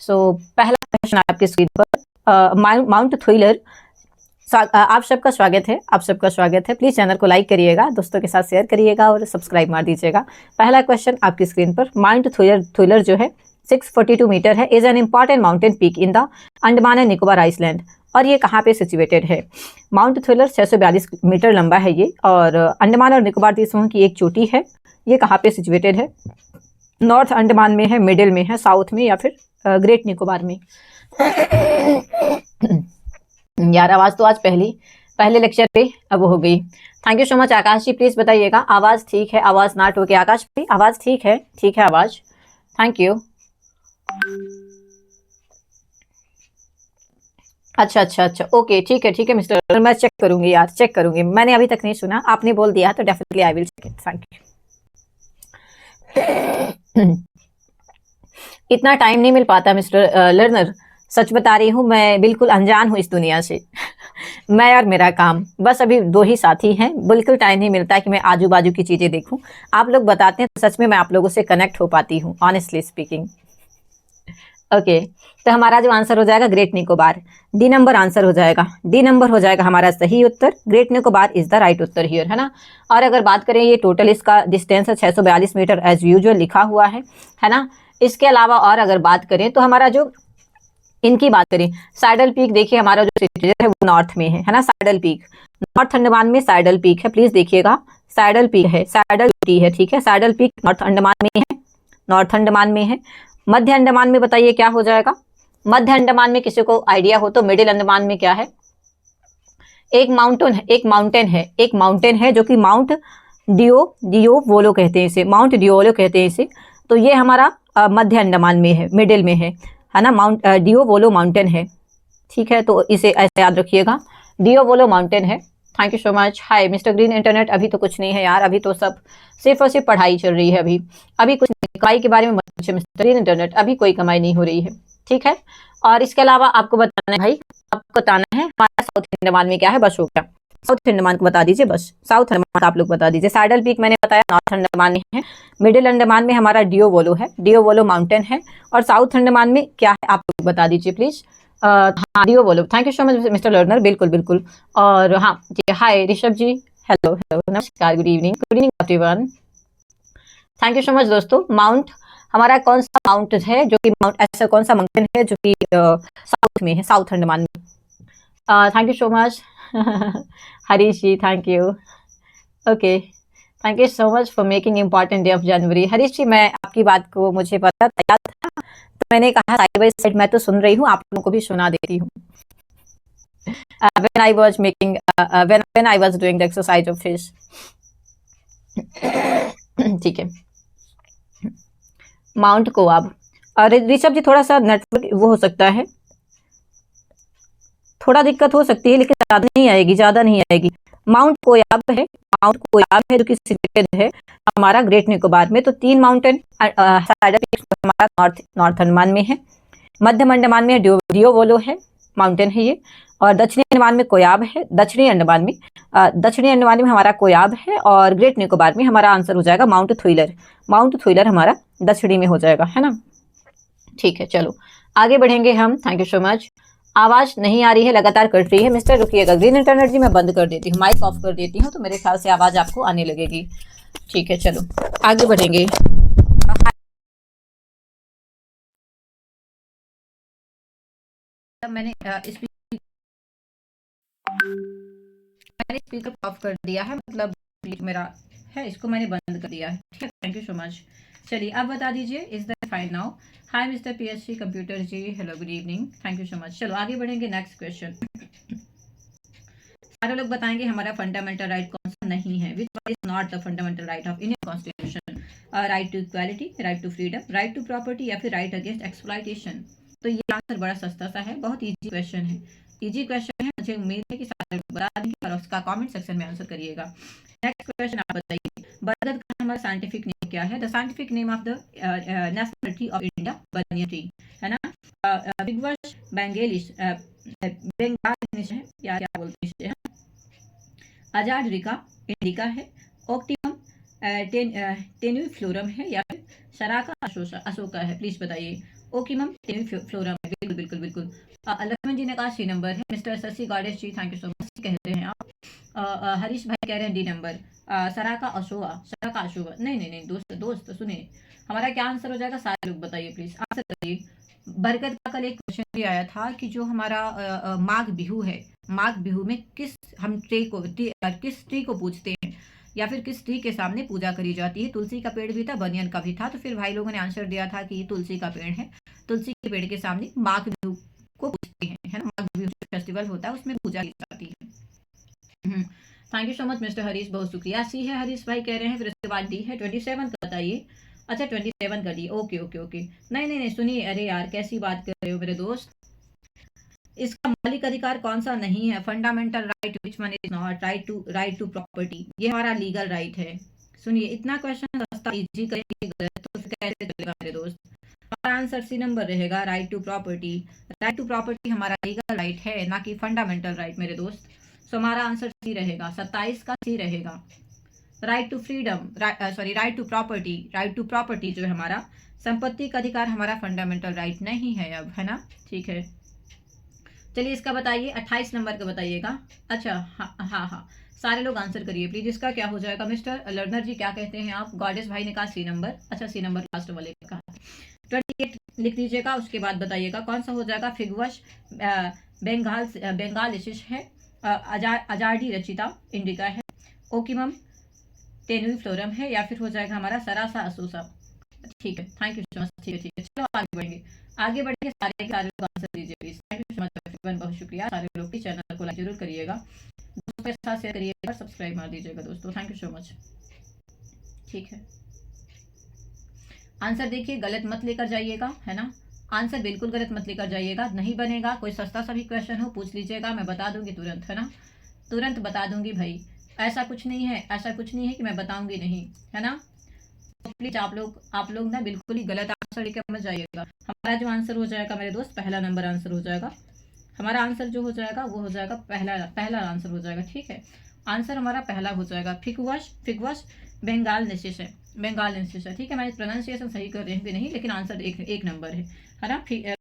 सो पहला क्वेश्चन आपकी स्क्रीन पर, माउंट थ्रिलर। आप सबका स्वागत है, आप सबका स्वागत है। प्लीज चैनल को लाइक करिएगा, दोस्तों के साथ शेयर करिएगा और सब्सक्राइब मार दीजिएगा। पहला क्वेश्चन आपकी स्क्रीन पर, माउंट थ्रिलर जो है 642 मीटर है, is an important mountain peak in the Andaman and Nicobar island. और ये कहाँ पे सिचुएटेड है? माउंट थ्रिलर 642 मीटर लंबा है ये, और अंडमान और निकोबार द्वीप समूह की एक चोटी है। ये कहाँ पे सिचुएटेड है? नॉर्थ अंडमान में है, मिडिल में है, साउथ में, या फिर ग्रेट निकोबार में? यार आवाज तो आज पहले लेक्चर पे अब हो गई। Thank you so much Akash ji, please बताइएगा आवाज ठीक है, आवाज ना टोके। आकाश भाई आवाज ठीक है आवाज। Thank you. अच्छा, ओके, ठीक है मिस्टर, मैं चेक करूंगी यार, चेक करूंगी। मैंने अभी तक नहीं सुना, आपने बोल दिया तो definitely I will check it. Thank you. इतना टाइम नहीं मिल पाता मिस्टर लर्नर, सच बता रही हूँ, मैं बिल्कुल अनजान हूँ इस दुनिया से। मैं और मेरा काम, बस अभी दो ही साथी हैं, बिल्कुल टाइम नहीं मिलता कि मैं आजू बाजू की चीजें देखूं। आप लोग बताते हैं तो सच में मैं आप लोगों से कनेक्ट हो पाती हूँ, ऑनेस्टली स्पीकिंग। ओके, तो हमारा जो आंसर हो जाएगा Great Nicobar, D number answer हो जाएगा, डी नंबर हो जाएगा हमारा सही उत्तर। Great Nicobar is the right उत्तर हियर, है ना। और अगर बात करें, ये टोटल इसका डिस्टेंस है 642 मीटर एज यूजुअल लिखा हुआ है ना। इसके अलावा और अगर बात करें तो हमारा जो इनकी बात करें, साइडल पीक देखिए, हमारा जो सिचुएशन है वो नॉर्थ में है ना। साइडल पीक नॉर्थ अंडमान में साइडल पीक है, प्लीज देखिएगा, साइडल पीक है, साइडल पीक है, ठीक है। साइडल पीक नॉर्थ अंडमान में है, नॉर्थ अंडमान में है। मध्य अंडमान में बताइए क्या हो जाएगा? मध्य अंडमान में किसी को आइडिया हो तो मिडिल अंडमान में क्या है? एक माउंटेन है जो कि माउंट डिओवोलो कहते हैं इसे, माउंट डिओवोलो कहते हैं इसे। तो ये हमारा मध्य अंडमान में है, मिडिल में है ना। माउंट डिओवोलो माउंटेन है, ठीक है। तो इसे ऐसे याद रखिएगा, डिओवोलो माउंटेन है। Thank you so much. Hi mister green internet, अभी तो कुछ नहीं है यार, अभी तो सब सिर्फ और सिर्फ पढ़ाई चल रही है। अभी कुछ कमाई के बारे में मत पूछिए मिस्टर ग्रीन इंटरनेट, अभी कोई कमाई नहीं हो रही है, ठीक है। और इसके अलावा आपको बताना है भाई, आपको बताना है हमारा साउथ अंडमान में क्या है, बस हो गया। साउथ अंडमान को बता दीजिए, बस साउथ अंडमान आप लोग बता दीजिए। सैडल पीक मैंने बताया नॉर्थ अंडमान में है, मिडिल अंडमान में हमारा डिओवोलो है, डिओवोलो माउंटेन है। और साउथ अंडमान में क्या है आप लोग बता दीजिए प्लीज। हाँ डिओवोलो, thank you so much mister learner, बिल्कुल बिल्कुल। और हाँ जी, hi Rishabh ji, hello hello, नमस्कार, good evening everyone. Thank you so much दोस्तों। माउंट हमारा कौन सा माउंट है जो कि माउंट, ऐसा कौन सा माउंटेन है जो कि साउथ में है, साउथ अंडमान में? Thank you so much Harish ji, thank you. Okay, thank you so much for making important day of January. Harish ji, मैं आपकी बात को मुझे पता था, याद था, तो मैंने कहा साइड बाय साइड मैं तो सुन रही हूँ, आप लोगों को भी सुना देती हूँ। when I was making when I was doing the exercise of fish। ठीक है, माउंट कोआब। और ऋषभ जी थोड़ा सा नेटवर्क वो हो सकता है, थोड़ा दिक्कत हो सकती है, लेकिन ज्यादा नहीं आएगी, ज्यादा नहीं आएगी। माउंट कोयाब है, माउंट कोयाब है जो कि सिचुएटेड है हमारा ग्रेट निकोबार में। तो तीन माउंटेन हमारा नॉर्थ अंडमान में है, मध्य अंडमान में डिओवोलो है, माउंटेन है ये। और दक्षिणी अंडमान में कोयाब है, दक्षिणी अंडमान में हमारा कोयाब है। और ग्रेट निकोबार में हमारा आंसर हो जाएगा माउंट थ्रिलर, माउंट थ्रिलर हमारा दक्षिणी में हो जाएगा, है ना। ठीक है, चलो आगे बढ़ेंगे हम। Thank you so much. आवाज नहीं आ रही है, लगातार कट रही है मिस्टर, रुकिएगा। ग्रीन इंटरनेट जी मैं बंद कर देती हूँ, माइक ऑफ कर देती हूँ, तो मेरे ख्याल से आवाज आपको आने लगेगी। ठीक है, चलो आगे बढ़ेंगे। मैंने स्पीकर ऑफ कर दिया है, मतलब मेरा है, इसको मैंने बंद कर दिया है, ठीक है। Thank you so much. चलिए आप बता दीजिए, is that fine now? Hi mister PSC computer ji, hello good evening, thank you so much. चलो आगे बढ़ेंगे, नेक्स्ट क्वेश्चन। सारे लोग बताएंगे हमारा फंडामेंटल राइट कौन सा नहीं है, which is not the fundamental right of Indian constitution? Right to equality, right to freedom, right to property, या फिर राइट अगेंस्ट एक्सप्लॉइटेशन? तो ये आंसर बड़ा सस्ता सा है, बहुत इजी क्वेश्चन है, इजी क्वेश्चन है। मुझे उम्मीद है कि सारे लोग बता देंगे और उसका कमेंट सेक्शन में आंसर करिएगा। नेक्स्ट क्वेश्चन आप बताइए, बरगद का हमारा साइंटिफिक नेम क्या है? The scientific name of the national tree of India, बनिया ट्री, है ना। बिगवश बेंगेलिश, बेंगालिश है या क्या बोलते हैं, अजाडिका इंडिका है, ऑक्टिमम टेन्यूफ्लोरम है, या फिर शराका अशोका है? प्लीज बताइए। ओके मैम, फ्लोरम है, बिल्कुल बिल्कुल बिल्कुल। लक्ष्मण जी ने कहा सी नंबर है। Mister Shashi Ganesh ji, thank you so much कहते हैं आप। हरीश भाई कह रहे हैं डी नंबर। सरा का अशोका, सरा का अशोका, नहीं नहीं नहीं दोस्त दोस्त सुनिए, हमारा क्या आंसर हो जाएगा, सारे लोग बताइए प्लीज, आंसर करिए। बरगद का कल एक क्वेश्चन भी आया था कि जो हमारा माघ बिहू है, माघ बिहू में किस हम किस ट्री को पूजते हैं, या फिर किस ट्री के सामने पूजा करी जाती है। तुलसी का पेड़ भी था, बनियन का भी था, तो फिर भाई लोगों ने आंसर दिया था कि तुलसी का पेड़ है। तुलसी के पेड़ के सामने माघ बिहू को पूजते हैं, है ना, माघ बिहू फेस्टिवल होता है उसमें पूजा की जाती है। Thank you so much mister Harish, बहुत शुक्रिया। सी है हरीश भाई कह रहे हैं, फिर उसके बाद डी है। 27 का बताइए। अच्छा 27 का डी, ओके ओके ओके। नहीं नहीं नहीं सुनिए, अरे यार कैसी बात कर रहे हो मेरे दोस्त, इसका मौलिक अधिकार कौन सा नहीं है, fundamental right which one is not, right to property, ये हमारा लीगल राइट है। सुनिए इतना क्वेश्चन सस्ता इजी करेंगे गलत तो फिर कैसे चलेगा मेरे दोस्त। हमारा आंसर सी नंबर रहेगा, right to property. Right to property हमारा लीगल राइट है, ना कि फंडामेंटल राइट मेरे दोस्त। सो हमारा आंसर सी रहेगा, 27 का सी रहेगा। Right to freedom, sorry right to property, right to property जो है हमारा संपत्ति का अधिकार, हमारा फंडामेंटल राइट नहीं है अब, है ना, ठीक है। चलिए इसका बताइए, 28 नंबर का बताइएगा। अच्छा हाँ हाँ हाँ, सारे लोग आंसर करिए प्लीज, इसका क्या हो जाएगा। मिस्टर लर्नर जी क्या कहते हैं आप, गॉडेस भाई ने कहा सी नंबर, अच्छा सी नंबर लास्ट वाले का कहा। 28 लिख लीजिएगा, उसके बाद बताइएगा कौन सा हो जाएगा। फिगवश बेंगाल है, अजाडी रचिता इंडिका है, ओकिमम तेनुई फ्लोरम है, या फिर हो जाएगा हमारा सरासा असोसा। ठीक है, थैंक यू सो मच, ठीक है चलो आगे बढ़ेंगे। आगे बढ़ेंगे, सारे के सारे लोग आंसर दीजिए please, thank you so much everyone, बहुत शुक्रिया। सारे लोग की चैनल को लाइक जरूर करिएगा, दोस्तों के साथ शेयर करिएगा, सब्सक्राइब मार दीजिएगा दोस्तों, थैंक यू सो मच। ठीक है, आंसर देखिए, गलत मत लेकर जाइएगा, है ना, आंसर बिल्कुल गलत मत लेकर जाइएगा, नहीं बनेगा। कोई सस्ता सा भी क्वेश्चन हो पूछ लीजिएगा, मैं बता दूंगी तुरंत, है ना, तुरंत बता दूंगी भाई, ऐसा कुछ नहीं है, ऐसा कुछ नहीं है कि मैं बताऊंगी नहीं, है ना। तो प्लीज आप लोग ना बिल्कुल ही गलत आंसर लेकर मत जाइएगा। हमारा जो आंसर हो जाएगा मेरे दोस्त, पहला नंबर आंसर हो जाएगा हमारा, आंसर जो हो जाएगा वो हो जाएगा पहला पहला आंसर हो जाएगा, ठीक है। आंसर हमारा पहला हो जाएगा, फिकवश फिकवश बंगाल नेसिस है, बंगाल नेसिस है, ठीक है। मैं प्रोनाउंसिएशन सही कर रही हूँ कि नहीं, लेकिन आंसर एक नंबर है ना।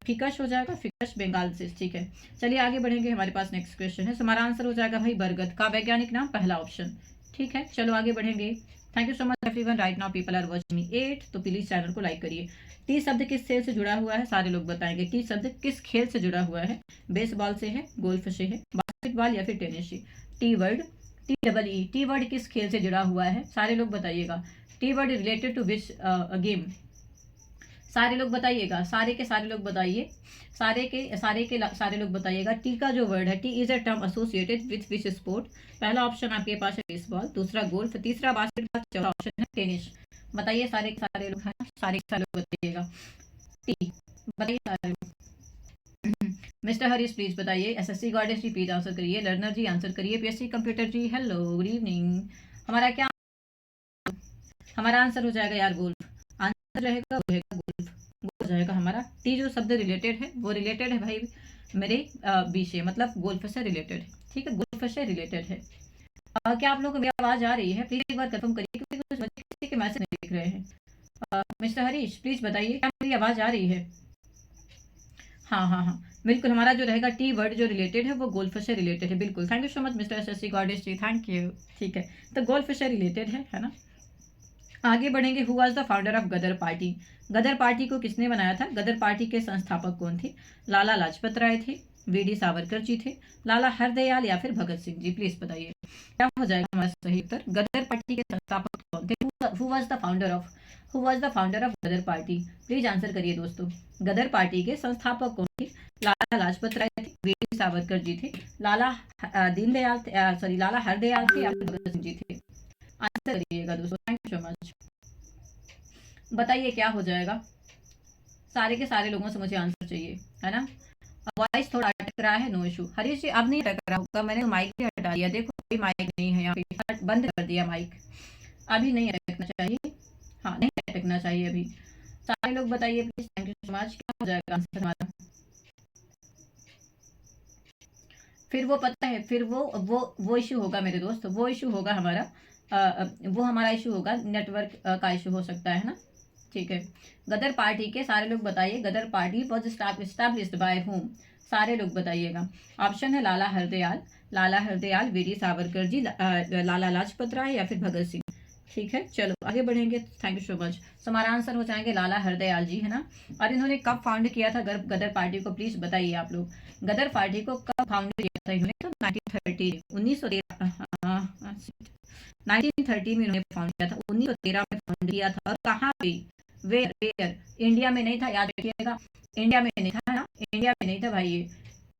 फिकश हो जाएगा, फिकश बंगाल नेसिस, ठीक है। चलिए आगे बढ़ेंगे, हमारे पास नेक्स्ट क्वेश्चन है। हमारा आंसर हो जाएगा भाई बरगद का वैज्ञानिक नाम, पहला ऑप्शन, ठीक है। चलो आगे बढ़ेंगे। Thank you so much everyone, right now people are watching me 8, तो प्लीज चैनल को लाइक करिए। टी शब्द किस खेल से जुड़ा हुआ है, सारे लोग बताएंगे। टी शब्द किस खेल से जुड़ा हुआ है, बेसबॉल से है, गोल्फ से है, बास्केटबॉल या फिर टेनिस से। टी वर्ड, टी वर्ड किस खेल से जुड़ा हुआ है, सारे लोग बताइएगा। T word related to which game, सारे लोग बताइएगा, सारे के सारे लोग बताइए, सारे लोग बताइएगा। टी का जो वर्ड है, T is a term associated with which sport, पहला ऑप्शन आपके पास है बेसबॉल, दूसरा गोल्फ, तीसरा बास्केटबॉल, चौथा ऑप्शन है टेनिस। बताइए सारे के सारे लोग, है ना, सारे के सारे लोग बताइएगा। टी बताइए सारे लोग। मिस्टर हरीश प्लीज बताइए, SSC goddess ji please answer करिए, लर्नर जी आंसर करिए, PSC computer ji hello good evening. हमारा क्या, हमारा आंसर हो जाएगा यार गोल्फ, आंसर रहेगा वो रहेगा गोल्फ, हो जाएगा हमारा। टी जो शब्द रिलेटेड है वो रिलेटेड है भाई मेरे बी से, मतलब गोल्फ से रिलेटेड है, ठीक है, गोल्फ से रिलेटेड है। क्या आप लोगों को मेरी आवाज आ रही है, प्लीज एक बार कंफर्म करिए, क्योंकि कुछ बच्चे किसी के मैसेज नहीं दिख रहे हैं। मिस्टर हरीश प्लीज बताइए, क्या मेरी आवाज आ रही है। हाँ हाँ हाँ बिल्कुल, हमारा जो रहेगा टी वर्ड जो रिलेटेड है वो गोल्फ से रिलेटेड है, बिल्कुल। Thank you so much mister SSC goddess ji, thank you, ठीक है। तो गोल्फ से रिलेटेड है ना। आगे बढ़ेंगे। Who was the founder of Ghadar party, Ghadar party को किसने बनाया था, गदर पार्टी के संस्थापक कौन थे। लाला लाजपत राय थे, वीडी सावरकर जी थे, लाला हरदयाल या फिर भगत सिंह जी, प्लीज बताइए क्या हो जाएगा हमारा सही उत्तर। गदर पार्टी के संस्थापक कौन थे, who was the founder of, who was the founder of Ghadar party, please answer करिए दोस्तों। गदर पार्टी के संस्थापक कौन थे, लाला लाजपत राय थे, वीडी सावरकर जी थे, लाला दीनदयाल सॉरी लाला हरदयाल थे या फिर भगत सिंह जी थे। आंसर करिएगा दोस्तों, थैंक यू सो मच। बताइए क्या हो जाएगा, सारे के सारे लोगों से मुझे आंसर चाहिए, है ना। वॉइस थोड़ा अटक रहा है, नो इशू। हरीश जी अब नहीं अटक रहा होगा, मैंने माइक भी हटा दिया, देखो कोई माइक नहीं है यहाँ पे, बंद कर दिया माइक, अभी नहीं अटकना चाहिए, हाँ नहीं अटकना चाहिए अभी। सारे लोग बताइए please, thank you so much. क्या हो जाएगा आंसर हमारा, फिर वो पता है, फिर वो इशू होगा मेरे दोस्त, वो इशू होगा हमारा, वो हमारा इशू होगा, नेटवर्क का इशू हो सकता है ना, ठीक है, गदर पार्टी के सारे लोग बताइए, Ghadar party was established by whom, सारे लोग बताइएगा। ऑप्शन है लाला हरदयाल, लाला हरदयाल, वीर सावरकर जी, लाला लाजपत राय या फिर भगत सिंह। ठीक है, चलो आगे बढ़ेंगे। Thank you so much. So हमारा आंसर हो जाएंगे लाला हरदयाल जी, है ना। और इन्होंने कब फाउंड किया था गदर पार्टी को, प्लीज बताइए आप लोग। गदर पार्टी को कब फाउंड किया था इन्होंने? तो 1930, 1930 में इन्होंने फाउंड किया था, 1913 में फाउंड किया था। और कहाँ पे? Where where? इंडिया में नहीं था, याद रखिएगा, इंडिया में नहीं था ना, इंडिया में नहीं था भाई ये।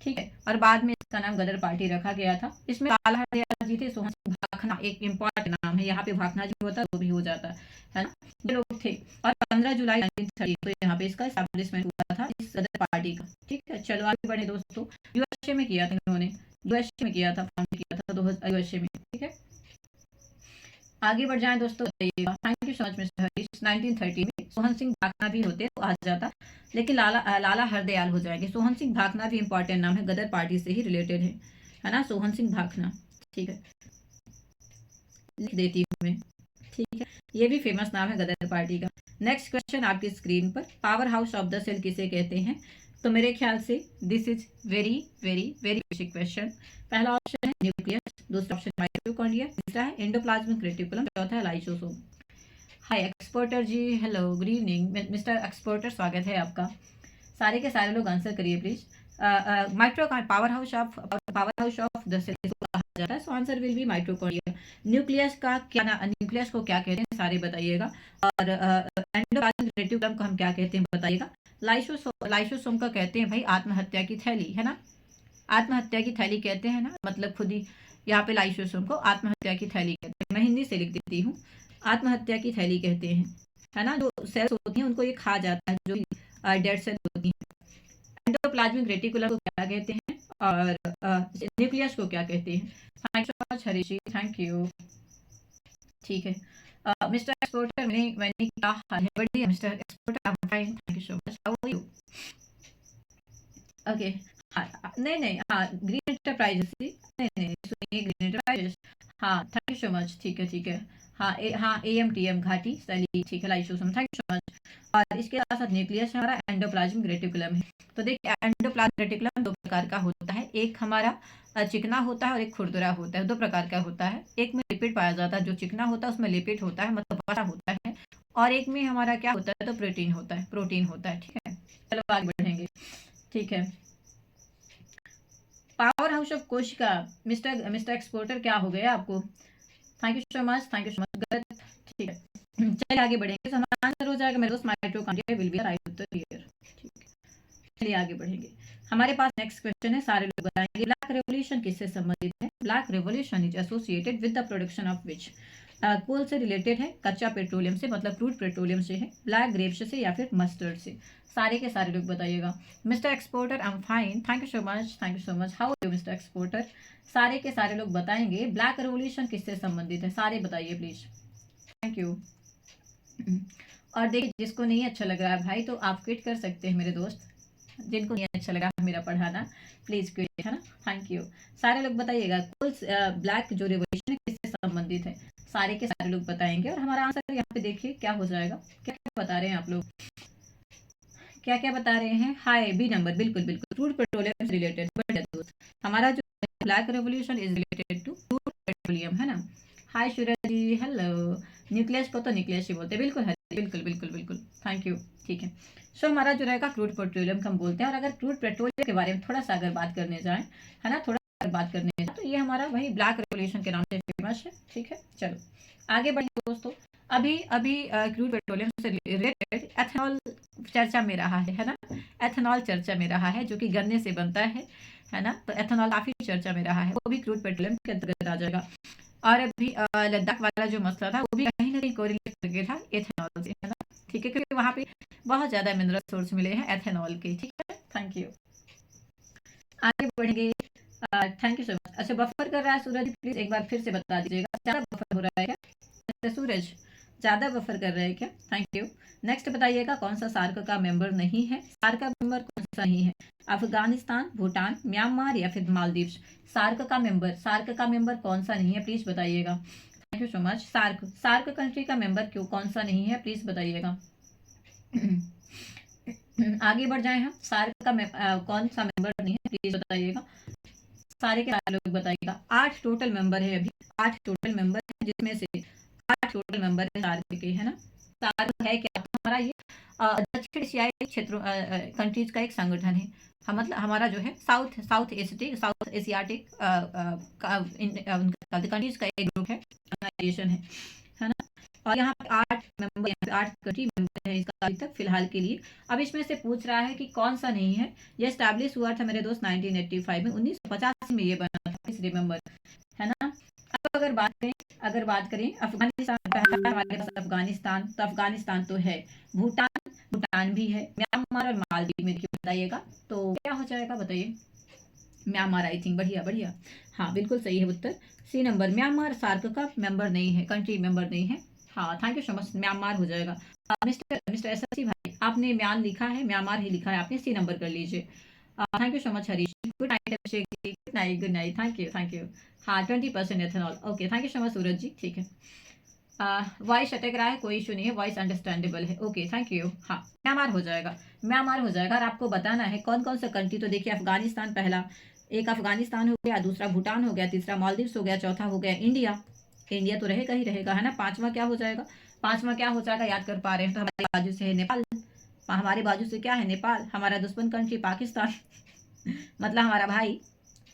ठीक है, और बाद में इसका नाम गदर पार्टी रखा गया था। इसमें लाला हरदयाल जी थे, सोहन सिंह भाखना एक इम्पोर्टेंट नाम है, यहाँ पे भाखना जी होता है वो भी हो जाता है ना, ये लोग थे। और 15 जुलाई 1930 को यहाँ पे इसका एस्टैब्लिशमेंट हुआ था इस गदर पार्टी का। ठीक है, चलो आगे बढ़े दोस्तों। यूएसए में किया था इन्होंने, यूएसए में किया था, फाउंड किया था 2000 यूएसए में। ठीक है, आगे बढ़ जाएं दोस्तों, बताइएगा। Thank you so much mister Harish. 1930 में सोहन सिंह भाखना भी होते तो आ जाता, लेकिन लाला हरदयाल हो जाएंगे। सोहन सिंह भाखना भी इंपॉर्टेंट नाम है, गदर पार्टी से ही रिलेटेड है ना, सोहन सिंह भाखना। ठीक है, लिख देती हूँ मैं। ठीक है, ये भी फेमस नाम है गदर पार्टी का। नेक्स्ट क्वेश्चन आपकी स्क्रीन पर, power house of the cell किसे कहते हैं? तो मेरे ख्याल से this is very very very basic question. पहला ऑप्शन है न्यूक्लियस, दूसरा ऑप्शन माइटोकॉन्ड्रिया, तीसरा है एंडोप्लाज्मिक रेटिकुलम, चौथा है lysosome. Hi exporter ji, hello, good evening mister exporter, स्वागत है आपका। सारे के सारे लोग आंसर करिए please. Power house of the cell कहा जाता है, so answer will be mitochondria. Nucleus का क्या न्यूक्लियस को क्या कहते हैं, सारे बताइएगा। और एंडोप्लाज्मिक रेटिकुलम को हम क्या कहते हैं, बताइएगा। लाइसोसोम का कहते हैं भाई आत्महत्या की थैली, है ना, आत्महत्या की थैली कहते हैं ना, मतलब खुद ही यहाँ पे लाइसोसोम को आत्महत्या की थैली कहते हैं। मैं हिंदी से लिख देती हूँ, आत्महत्या की थैली कहते हैं, है ना। जो सेल्स होती हैं उनको ये खा जाता है, जो डेड सेल होती हैं। एंडोप्लाज्मिक रेटिकुलम को क्या कहते हैं, और न्यूक्लियस को क्या कहते हैं? Thank you so much Harish ji, thank you. ठीक है, मिस्टर एक्सपोर्टर, मैंने क्या हाल है? बढ़िया mister exporter, I am fine, thank you so much, how are you? Okay, हाँ नहीं नहीं, हाँ ग्रीन एंटरप्राइजेस, नहीं नहीं सुनिए, ग्रीन एंटरप्राइजेस, हाँ थैंक यू सो मच, ठीक है, हाँ AMTM घाटी सली, ठीक है, lysosome, thank you so much. और इसके साथ साथ न्यूक्लियस हमारा एंडोप्लाज्मिक रेटिकुलम है। तो देखिए एंडोप्लाज्मिक रेटिकुलम दो प्रकार का होता है, एक हमारा चिकना होता है और एक खुरदुरा होता है, दो प्रकार का होता है। एक में लिपिड पाया जाता है, जो चिकना होता है उसमें लिपिड होता है, मतलब वसा होता है। और एक में हमारा क्या होता है, तो प्रोटीन होता है, प्रोटीन होता है। ठीक है, चलो आगे बढ़ेंगे। ठीक है, पावर हाउस ऑफ कोशिका, मिस्टर एक्सपोर्टर क्या हो गया आपको? Thank you so much, thank you so much, गलत। ठीक है, चलिए आगे बढ़ेंगे। तो हमारा आंसर हो जाएगा मेरे दोस्त माइटोकॉन्ड्रिया विल बी राइट उत्तर हियर। ठीक है, चलिए आगे बढ़ेंगे। हमारे पास नेक्स्ट क्वेश्चन है, सारे लोग बताएंगे। ब्लैक रेवोल्यूशन किससे संबंधित है? Black revolution is associated with the production of which? Coal से रिलेटेड है, कच्चा पेट्रोलियम से, मतलब क्रूड पेट्रोलियम से है, ब्लैक ग्रेप्स से या फिर मस्टर्ड से? सारे के सारे लोग बताइएगा। Mister exporter, I am fine, thank you so much, thank you so much, how are you mister exporter? सारे के सारे लोग बताएंगे ब्लैक रेवोल्यूशन किससे संबंधित है, सारे बताइए प्लीज, थैंक यू। और देखिए जिसको नहीं अच्छा लग रहा है भाई, तो आप क्विट कर सकते हैं मेरे दोस्त, जिनको नहीं अच्छा लगा मेरा पढ़ाना प्लीज क्विट, है ना, थैंक यू। सारे लोग बताइएगा कुल ब्लैक जो रिवोल्यूशन है किससे संबंधित है, सारे के सारे लोग बताएंगे। और हमारा आंसर यहाँ पे देखिए क्या हो जाएगा, क्या क्या बता रहे हैं आप लोग, क्या क्या बता रहे हैं? हाय बी नंबर, बिल्कुल बिल्कुल, क्रूड पेट्रोलियम से रिलेटेड। बढ़िया दोस्त, हमारा जो black revolution is related to crude petroleum, है ना। हाय सूरज जी, हेलो। न्यूक्लियस को तो न्यूक्लियस ही बोलते हैं, बिल्कुल बिल्कुल बिल्कुल बिल्कुल, थैंक यू। ठीक है, सो हमारा जो रहेगा क्रूड पेट्रोलियम का हम बोलते हैं। और अगर क्रूड पेट्रोलियम के बारे में थोड़ा सा अगर बात करने जाए, है ना, थोड़ा अगर बात करने जाए, तो ये हमारा वही ब्लैक रेवोल्यूशन के नाम से फेमस है। ठीक है, चलो आगे बढ़ेंगे दोस्तों। अभी अभी क्रूड पेट्रोलियम से रिलेटेड एथेनॉल चर्चा में रहा है ना, एथेनॉल चर्चा में रहा है, जो कि गन्ने से बनता है ना। तो एथेनॉल काफी चर्चा में रहा है, वो भी क्रूड पेट्रोलियम के अंतर्गत आ जाएगा। और अभी लद्दाख वाला जो मसला था, वो भी कहीं ना कहीं कोरिलेट कर गया था एथेनॉल से, है ना। ठीक है, क्योंकि वहां पे बहुत ज्यादा मिनरल सोर्स मिले हैं एथेनॉल के। ठीक है, थैंक यू, आगे बढ़ेंगे। Thank you so much. अच्छा, बफर कर रहा है सूरज, प्लीज एक बार फिर से बता दीजिएगा, ज्यादा बफर हो रहा है क्या? अच्छा सूरज, ज्यादा बफर कर रहे हैं क्या? Thank you. नेक्स्ट बताइएगा, कौन सा सार्क का मेंबर नहीं है? सार्क का मेंबर कौन सा नहीं है? अफगानिस्तान, भूटान, म्यांमार या फिर मालदीव्स? सार्क का मेंबर कौन सा नहीं है, प्लीज बताइएगा। Thank you so much. SAARC country का मेंबर क्यों कौन सा नहीं है, प्लीज बताइएगा। आगे बढ़ जाए हम। सारे का कौन सा मेंबर नहीं है प्लीज बताइएगा, सारे के सारे लोग बताइएगा। 8 टोटल मेंबर है अभी, 8 टोटल मेंबर है, जिसमें से 8 टोटल मेंबर है सार्क के, है ना। सार्क है क्या हमारा, ये दक्षिण एशियाई क्षेत्रों कंट्रीज का एक संगठन है। हम मतलब हमारा जो है साउथ एशियाटिक कंट्रीज का एक ग्रुप है, ऑर्गेनाइजेशन है ना। और यहाँ पे 8 मेंबर, यहाँ पे 8 कंट्री मेंबर है इसका अभी तक फिलहाल के लिए। अब इसमें से पूछ रहा है कि कौन सा नहीं है। ये स्टैब्लिश हुआ था मेरे दोस्त 1985 में, 1985 में ये बना था, प्लीज रिमेंबर, है ना। अब अगर बात करें अफगानिस्तान, पहला हमारे पास अफगानिस्तान, तो अफगानिस्तान तो है। भूटान भी है, म्यांमार और मालदीव में बताइएगा तो क्या हो जाएगा, बताइए। म्यांमार, आई थिंक, बढ़िया बढ़िया, हाँ बिल्कुल सही है उत्तर, सी नंबर। म्यांमार सार्क का मेंबर नहीं है, कंट्री मेंबर नहीं है। हाँ thank you so much, Myanmar हो जाएगा। मिस्टर एसएससी भाई, आपने म्यान लिखा है, म्यांमार ही लिखा है आपने, सी नंबर कर लीजिए। Thank you so much Harish, good night Abhishek ji, good night, thank you. हाँ 20% ethanol, okay thank you so much Suraj ji, ठीक है। वॉइस अटक रहा है, कोई इशू नहीं है, वॉइस अंडरस्टैंडेबल है, ओके थैंक यू। हाँ म्यांमार हो जाएगा, म्यांमार हो जाएगा। और आपको बताना है कौन कौन सा कंट्री, तो देखिए अफगानिस्तान पहला, एक अफगानिस्तान हो गया, दूसरा भूटान हो गया, तीसरा मालदीव्स हो गया, चौथा हो गया इंडिया। इंडिया तो रहेगा ही रहेगा, है ना। पांचवा क्या हो जाएगा, पांचवा क्या हो जाएगा, याद कर पा रहे हैं तो हमारे बाजू से है नेपाल, हमारे बाजू से क्या है, नेपाल। हमारा दुश्मन कंट्री पाकिस्तान मतलब हमारा भाई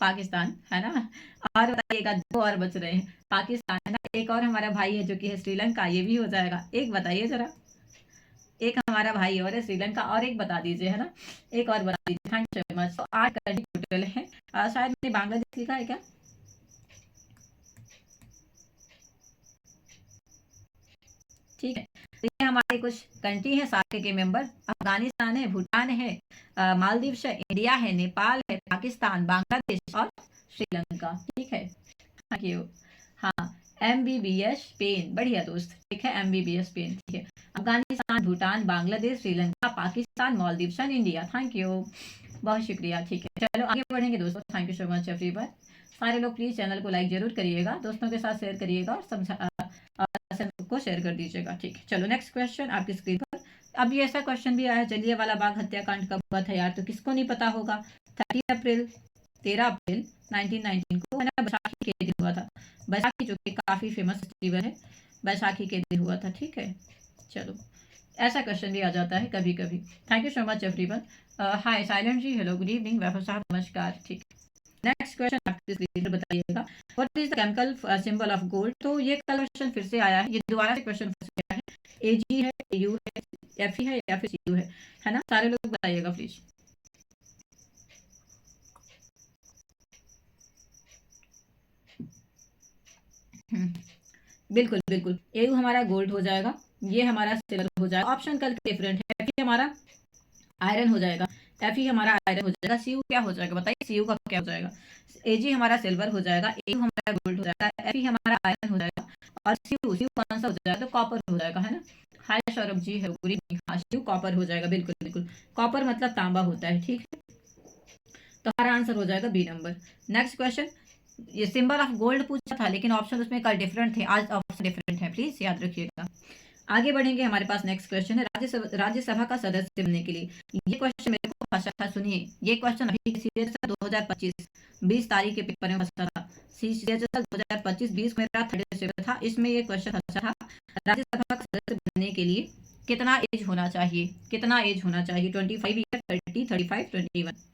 पाकिस्तान, है ना। और बताइएगा, दो और बच रहे हैं, पाकिस्तान है ना, एक और हमारा भाई है जो कि है श्रीलंका, ये भी हो जाएगा। एक बताइए जरा, एक हमारा भाई और है श्रीलंका, और एक बता दीजिए, है ना, एक और बता दीजिए। Thank you so much. तो 8 कंट्री टोटल है। शायद मैंने बांग्लादेश लिखा है क्या, ठीक है। तो ये हमारे कुछ कंट्री है सार्क के मेंबर, अफगानिस्तान है, भूटान है, मालदीव है, इंडिया है, नेपाल है, पाकिस्तान, बांग्लादेश और श्रीलंका, ठीक है। Thank you. हाँ MBBS स्पेन, बढ़िया दोस्त, ठीक है, MBBS स्पेन, ठीक है। Afghanistan, Bhutan, Bangladesh, Sri Lanka, Pakistan, Maldives and India, thank you, बहुत शुक्रिया, ठीक है। चलो आगे बढ़ेंगे दोस्तों, thank you so much everyone. सारे लोग प्लीज चैनल को लाइक जरूर करिएगा, दोस्तों के साथ शेयर करिएगा और को शेयर कर दीजिएगा, ठीक है। चलो नेक्स्ट क्वेश्चन आपकी स्क्रीन पर। अब ये ऐसा क्वेश्चन भी आया, जलियांवाला बाग हत्याकांड कब हुआ था यार, तो किसको नहीं पता होगा। 13 अप्रैल 1919 को, है ना, बैसाखी के दिन हुआ था। बैसाखी जो कि काफी फेमस फेस्टिवल है, बैसाखी के दिन हुआ था, ठीक है। चलो ऐसा क्वेश्चन भी आ जाता है कभी कभी। Thank you so much everyone. Hi silent ji, hello, good evening, Vaibhav sahab नमस्कार, ठीक। नेक्स्ट क्वेश्चन आपकी स्क्रीन पर बताइएगा, what is the chemical symbol of gold. तो ये क्वेश्चन फिर से आया है, ये दोबारा से क्वेश्चन फिर से आया है। AG है, AU है, FE है या फिर CU है ना, सारे लोग बताइएगा प्लीज। बिल्कुल बिल्कुल, AU हमारा गोल्ड हो जाएगा, ये हमारा सिल्वर हो जाएगा, ऑप्शन कल डिफरेंट है। FE हमारा आयरन हो जाएगा, FE हमारा आयरन हो जाएगा, CU क्या हो जाएगा बताइए, CU का क्या हो जाएगा। AG हमारा सिल्वर हो जाएगा, AU हमारा गोल्ड हो जाएगा, FE हमारा आयरन हो जाएगा, और CU कौन सा हो जाएगा, तो कॉपर हो जाएगा, है ना। हाय सौरभ जी, है गुड इवनिंग। हाँ CU कॉपर हो जाएगा, बिल्कुल बिल्कुल, कॉपर मतलब तांबा होता है, ठीक है। तो हमारा आंसर हो जाएगा बी नंबर। नेक्स्ट क्वेश्चन, ये सिंबल ऑफ गोल्ड पूछा था लेकिन ऑप्शन उसमें कल डिफरेंट थे, आज ऑप्शन डिफरेंट है, प्लीज याद रखिएगा। आगे बढ़ेंगे, हमारे पास नेक्स्ट क्वेश्चन है, राज्यसभा का सदस्य बनने के लिए। ये क्वेश्चन मेरे को फंसा था, सुनिए, ये क्वेश्चन अभी सीरियस 2025 20 तारीख के पेपर में फंसा था, सीरियस 2025 20 को मेरा थर्ड पेपर था, इसमें ये क्वेश्चन फंसा था, राज्यसभा का सदस्य बनने के लिए कितना एज होना चाहिए, कितना एज होना चाहिए, 25 ईयर, 30, 35, 21।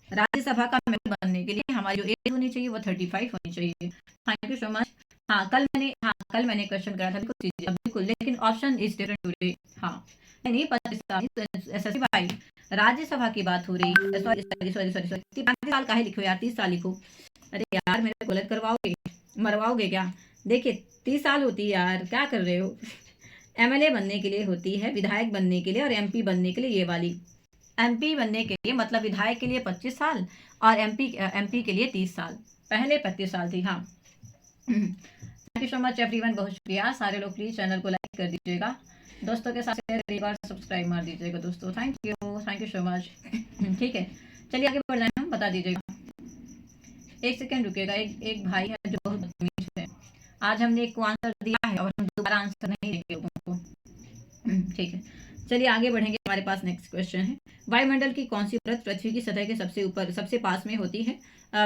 राज्यसभा का मेंबर बनने के लिए हमारी जो एज होनी चाहिए वो 35 होनी चाहिए। Thank you so much. हाँ कल मैंने क्वेश्चन करा था, बिल्कुल बिल्कुल, लेकिन ऑप्शन इज डिफरेंट टुडे। हाँ नहीं 25 एसएससी भाई, राज्यसभा की बात हो रही है, sorry sorry sorry sorry sorry, 35 साल का है लिखो यार, 30 साल लिखो। अरे यार मेरे गलत करवाओगे, मरवाओगे क्या। देखिए 30 साल होती है यार, क्या कर रहे हो। MLA बनने के लिए होती है, विधायक बनने के लिए, और MP बनने के लिए ये वाली। MP बनने के लिए मतलब विधायक के लिए 25 साल, और MP के लिए 30 साल, पहले 35 साल थी, हाँ। Thank you so much everyone, बहुत शुक्रिया। सारे लोग प्लीज चैनल को लाइक कर दीजिएगा, दोस्तों के साथ शेयर करिएगा और सब्सक्राइब मार दीजिएगा दोस्तों, थैंक यू सो मच। ठीक है, चलिए आगे बढ़ जाए, हम बता दीजिएगा। एक सेकेंड रुकिएगा, एक भाई है जो बहुत बदतमीज है, आज हमने एक को आंसर दिया है और हम दोबारा आंसर नहीं देंगे लोगों को, ठीक है। चलिए आगे बढ़ेंगे। हमारे पास नेक्स्ट क्वेश्चन है, वायुमंडल की कौन सी परत पृथ्वी की सतह के सबसे ऊपर सबसे पास में होती है?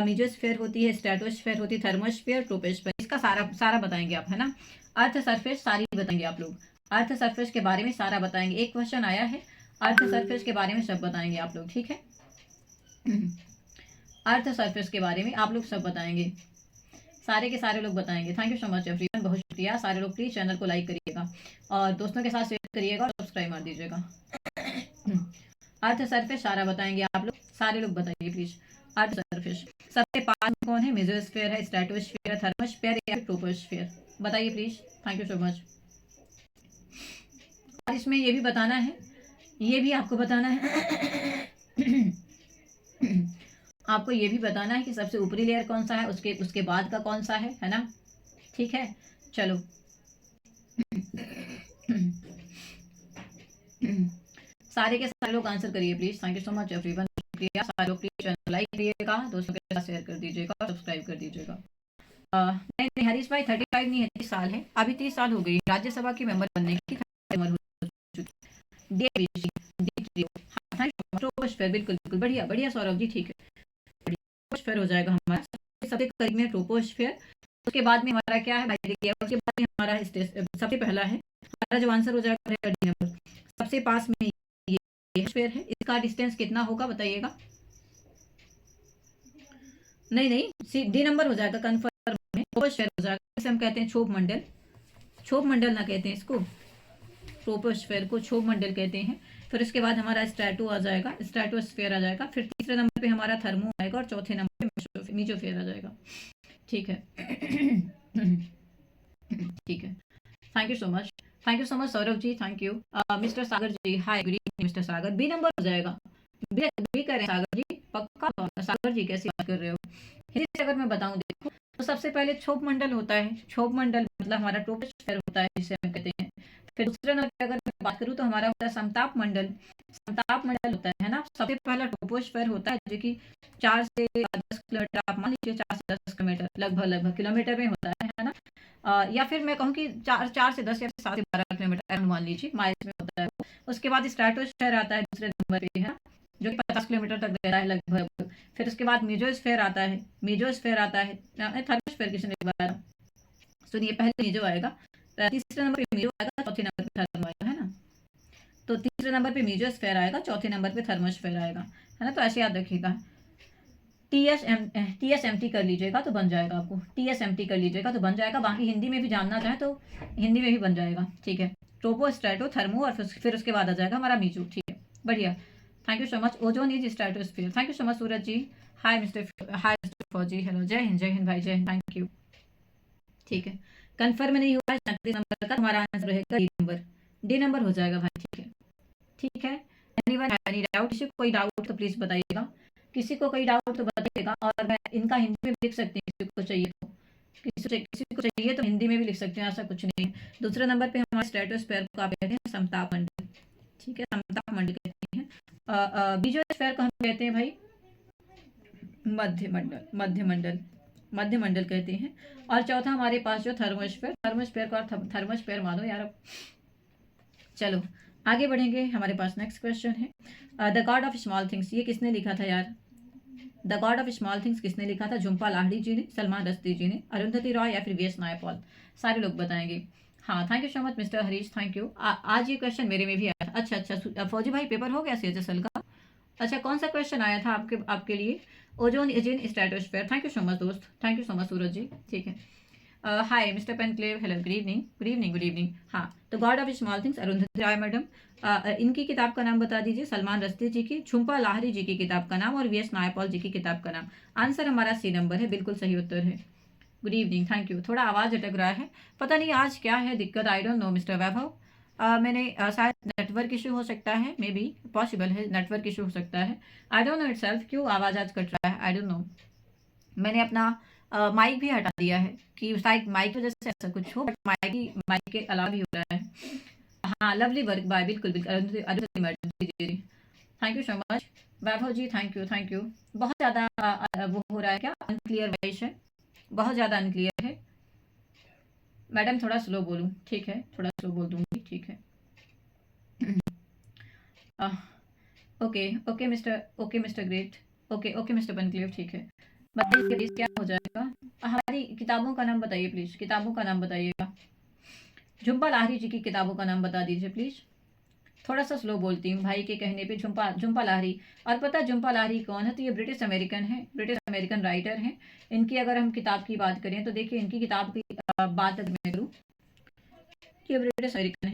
मीजोस्फीयर होती है, स्ट्रेटोस्फीयर होती है, थर्मोस्फीयर, ट्रोपोस्फीयर। इसका सारा सारा बताएंगे आप, है ना। अर्थ सरफेस सारी बताएंगे आप लोग। अर्थ सरफेस के बारे में सारा बताएंगे। एक क्वेश्चन आया है, अर्थ सरफेस के बारे में सब बताएंगे आप लोग, ठीक है। अर्थ सरफेस के बारे में आप लोग सब बताएंगे, सारे के सारे लोग बताएंगे। Thank you so much everyone, बहुत शुक्रिया। सारे लोग प्लीज चैनल को लाइक करिएगा और दोस्तों के साथ शेयर करिएगा और सब्सक्राइब मार दीजिएगा। अर्थ सरफेस सारा बताएंगे आप लोग, सारे लोग बताइए प्लीज। अर्थ सरफेस सबसे पास में कौन है? मेसोस्फीयर है, स्ट्रेटोस्फीयर, थर्मोस्फीयर या ट्रोपोस्फीयर? बताइए please. Thank you so much. और इसमें ये भी बताना है, ये भी आपको बताना है आपको ये भी बताना है कि सबसे ऊपरी लेयर कौन सा है, उसके बाद का कौन सा है ना। ठीक है, चलो। सारे के सारे लोग आंसर करिए please. Thank you so much everyone, शुक्रिया। सारे लोग प्लीज चैनल लाइक करिएगा, दोस्तों के साथ शेयर कर दीजिएगा और सब्सक्राइब कर दीजिएगा। नहीं हरीश भाई 35 नहीं है, 30 साल है, अभी 30 साल हो गई राज्यसभा की मेंबर बनने की उम्र हो चुकी। बिल्कुल बिल्कुल, बढ़िया बढ़िया सौरभ जी, ठीक है। ट्रोपोस्फीयर हो जाएगा हमारा सबसे करीब में ट्रोपोस्फीयर। उसके बाद में हमारा क्या है भाई, देखिए उसके बाद में हमारा सबसे पहला है हमारा जो आंसर हो जाएगा डी नंबर, सबसे पास में ये स्फीयर है। इसका डिस्टेंस कितना होगा बताइएगा। नहीं डी नंबर हो जाएगा, कंफर्म है। ट्रोपोस्फीयर हो जाएगा, जिसे हम कहते हैं क्षोभ मंडल। क्षोभ मंडल ना कहते हैं इसको, ट्रोपोस्फीयर को क्षोभ मंडल कहते हैं। फिर उसके बाद हमारा स्ट्रेटो आ जाएगा, स्ट्रेटोस्फीयर आ जाएगा। फिर तीसरे नंबर पे हमारा थर्मो आएगा और चौथे नंबर पे मीजोस्फीयर आ जाएगा। ठीक है। ठीक है, thank you so much, thank you so much Saurabh ji, thank you. Mister Sagar ji, hi good evening mister Sagar. B number हो जाएगा, बी कर रहे हैं सागर जी, पक्का। सागर जी कैसी बात कर रहे हो। हिंदी से अगर मैं बताऊं देखो, तो सबसे पहले क्षोभ मंडल होता है। क्षोभ मंडल मतलब हमारा ट्रोपोस्फीयर होता है, जिसे हम कहते हैं। फिर दूसरे नंबर पे अगर मैं बात करूँ तो हमारा होता है समताप मंडल। समताप मंडल होता है ना। सबसे पहला ट्रोपोस्फीयर होता है, जो कि 4 से 10 किलोमीटर, आप मान लीजिए 4 से 10 किलोमीटर, लगभग किलोमीटर में होता है ना। या फिर मैं कहूँ कि 4 से 10 या 7 से 12 किलोमीटर मान लीजिए, माइल्स में होता है। उसके बाद स्ट्रेटोस्फीयर आता है दूसरे नंबर पे, है जो कि 50 किलोमीटर तक रहता है लगभग। फिर उसके बाद मीजोस्फीयर आता है, मीजोस्फीयर आता है। थर्मोस्फीयर किसने बताया, सुनिए पहले मीजो आएगा, तीसरे नंबर पे मीजो आएगा, चौथे नंबर पे थर्मो आएगा, है ना। तो तीसरे नंबर पे मीजोस्फीयर आएगा, चौथे नंबर पे थर्मोस्फीयर आएगा, है ना। तो ऐसे याद रखिएगा। TSMT कर लीजिएगा तो बन जाएगा, आपको TSMT कर लीजिएगा तो बन जाएगा। बाकी हिंदी में भी जानना चाहे तो हिंदी में भी बन जाएगा, ठीक है। ट्रोपो, स्ट्रेटो, थर्मो और फिर उसके बाद आ जाएगा हमारा मीजो, ठीक है, बढ़िया। Thank you so much. Ozone is stratosphere. Thank you so much Suraj ji. Hi mister Fauji, hello, जय हिंद भाई, जय हिंद, थैंक यू। ठीक है, कंफर्म नहीं हुआ है 37 नंबर का, हमारा आंसर रहेगा डी नंबर हो जाएगा भाई, ठीक है। ठीक है, एनीवन हैव एनी डाउट, किसी को कोई डाउट तो प्लीज बताइएगा, किसी को कोई डाउट तो बताइएगा। और मैं इनका हिंदी में भी लिख सकती हूँ, किसी को चाहिए तो, किसी को चाहिए तो हिंदी में भी लिख सकते हैं, ऐसा कुछ नहीं है। दूसरे नंबर पे हमारे स्ट्रेटोस्फीयर को आप कहते हैं समताप मंडल, ठीक है, समताप मंडल कहते हैं। बीजोस्फीयर को हम कहते हैं भाई मध्य मंडल कहते हैं। और चौथा हमारे पास जो थर्मोस्फीयर को थर्मोस्फीयर मानो यार। चलो आगे बढ़ेंगे, हमारे पास नेक्स्ट क्वेश्चन है, the God of small things, ये किसने लिखा था यार। The God of small things किसने लिखा था? झुम्पा लाहिड़ी जी ने, सलमान रश्दी जी ने, अरुंधति रॉय या फिर VS नायपॉल? सारे लोग बताएंगे। हाँ, thank you so much mister Harish, thank you. आज ये क्वेश्चन मेरे में भी आया था। अच्छा, फौजी भाई पेपर हो गया CHSL का? अच्छा, कौन सा क्वेश्चन आया था आपके लिए? Ozone is in stratosphere. Thank you so much दोस्त, thank you so much Suraj ji, ठीक है। हाय मिस्टर पेनक्लेव, हेलो, गुड इवनिंग। हाँ, तो God of small things Arundhati Roy madam, इनकी किताब का नाम बता दीजिए। सलमान रश्दी जी की, झुम्पा लाहिड़ी जी की किताब का नाम और VS नायपॉल जी की किताब का नाम। आंसर हमारा C नंबर है, बिल्कुल सही उत्तर है। Good evening, thank you. थोड़ा आवाज अटक रहा है, पता नहीं आज क्या है दिक्कत, आई डोंट नो मिस्टर वैभव। मैंने शायद नेटवर्क इशू हो सकता है, मे बी पॉसिबल है नेटवर्क इशू हो सकता है। आई डोंट नो इटसेल्फ क्यों आवाज आज कट रहा है, आई डोंट नो। मैंने अपना माइक भी हटा दिया है कि शायद माइक की वजह से ऐसा कुछ हो, बट माइक के अलावा भी हो रहा है। हाँ, लवली वर्क बाय, बिल्कुल Arundhati madam ji, thank you so much. Vaibhav ji, thank you. बहुत ज़्यादा वो हो रहा है क्या, अनक्लियर वॉइस है, बहुत ज़्यादा अनक्लियर है। मैडम थोड़ा स्लो बोलूँ, ठीक है, थोड़ा स्लो बोल दूँगी, ठीक है। Okay okay mister great, okay mister बनक्लेव, ठीक है। बताइए प्लीज क्या हो जाएगा। हमारी किताबों का नाम बताइए प्लीज, किताबों का नाम बताइएगा। झुम्पा लाहिरी जी की किताबों का नाम बता दीजिए प्लीज। थोड़ा सा स्लो बोलती हूँ भाई के कहने पे। झुम्पा झुम्पा लाहिरी। और पता है झुम्पा लाहिरी कौन है? तो ये ब्रिटिश अमेरिकन है, ब्रिटिश अमेरिकन राइटर हैं। इनकी अगर हम किताब की बात करें तो देखिए, इनकी किताब की बात अगर मैं करूँ, ये ब्रिटिश अमेरिकन है,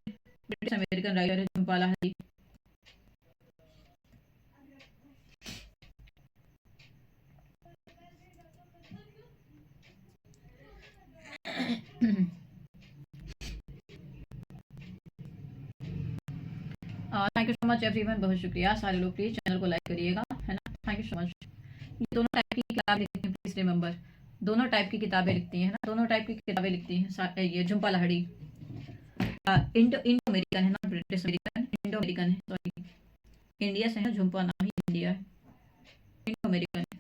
ब्रिटिश अमेरिकन राइटर है Jhumpa Lahiri. Thank you so much everyone, बहुत शुक्रिया। सारे लोग प्लीज चैनल को लाइक करिएगा, है ना। Thank you so much. ये दोनों टाइप की किताबें लिखती हैं, प्लीज रिमेंबर। दोनों टाइप की किताबें लिखती हैं, है ना, दोनों टाइप की किताबें लिखती हैं। ये Jhumpa Lahiri Indo Indo American है, not British American, Indo American है, सॉरी। इंडिया से है, झुम्पा नाम ही इंडिया है, इंडो अमेरिकन है।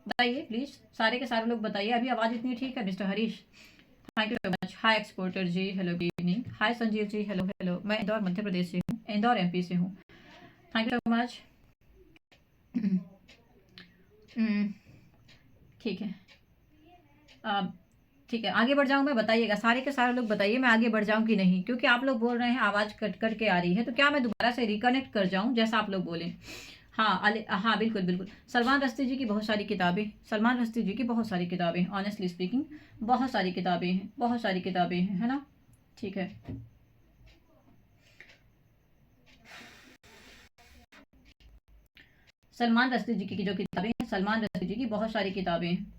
बताइए प्लीज, सारे के सारे लोग बताइए। अभी आवाज इतनी ठीक है mister Harish? Thank you so much. Hi exporter ji, hello good evening. Hi Sanjeev ji, hello hello. मैं इंदौर मध्य प्रदेश से हूँ, इंदौर एमपी से हूँ। Thank you so much. ठीक है, अब ठीक है, आगे बढ़ जाऊँ मैं? बताइएगा, सारे के सारे लोग बताइए मैं आगे बढ़ जाऊँ कि नहीं, क्योंकि आप लोग बोल रहे हैं आवाज़ कट कट के आ रही है। तो क्या मैं दोबारा से रिकनेक्ट कर जाऊँ जैसा आप लोग बोले? हाँ हाँ, बिल्कुल बिल्कुल। सलमान रश्दी जी की बहुत सारी किताबें, सलमान रश्दी जी की बहुत सारी किताबें, ऑनेस्टली स्पीकिंग बहुत सारी किताबें हैं, बहुत सारी किताबें हैं, है ना। ठीक है। सलमान रश्दी जी की जो किताबें हैं, सलमान रश्दी जी की बहुत सारी किताबें हैं।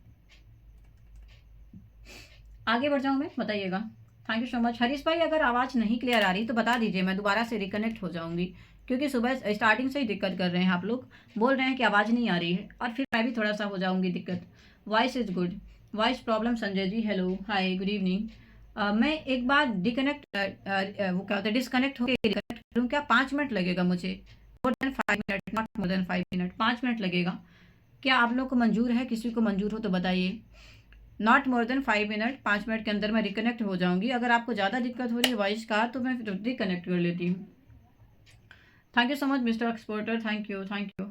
आगे बढ़ जाऊँ मैं? बताइएगा। Thank you so much Harish भाई। अगर आवाज़ नहीं क्लियर आ रही तो बता दीजिए, मैं दोबारा से रिकनेक्ट हो जाऊंगी, क्योंकि सुबह स्टार्टिंग से ही दिक्कत कर रहे हैं। आप लोग बोल रहे हैं कि आवाज़ नहीं आ रही है, और फिर मैं भी थोड़ा सा हो जाऊंगी दिक्कत। Voice is good, voice problem Sanjay ji, hello hi good evening. मैं एक बार डिकनेक्ट वो क्या होता है, डिसकनेक्ट होकर रिकनेक्ट करूँ क्या? 5 मिनट लगेगा मुझे, more than 5 minute, not more than 5 minute, 5 minute लगेगा। क्या आप लोग को मंजूर है? किसी को मंजूर हो तो बताइए। Not more than 5 minute, 5 minute के अंदर मैं रिकनेक्ट हो जाऊंगी। अगर आपको ज़्यादा दिक्कत हो रही है वॉइस का तो मैं रिकनेक्ट कर लेती हूँ। Thank you so much mister exporter, thank you thank you.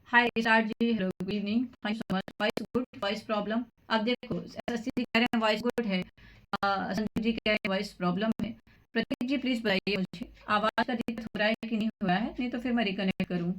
Hi Richard ji, hello good evening, thank you so much. Voice good, voice problem? अब देखो, एसएससी कह रहे हैं वॉइस गुड है, संजीव जी कह रहे हैं वॉइस प्रॉब्लम है। प्रतीक जी प्लीज़ बताइए मुझे, आवाज़ का दिक्कत हो रहा है कि नहीं हो रहा है, नहीं तो फिर मैं रिकनेक्ट करूँ।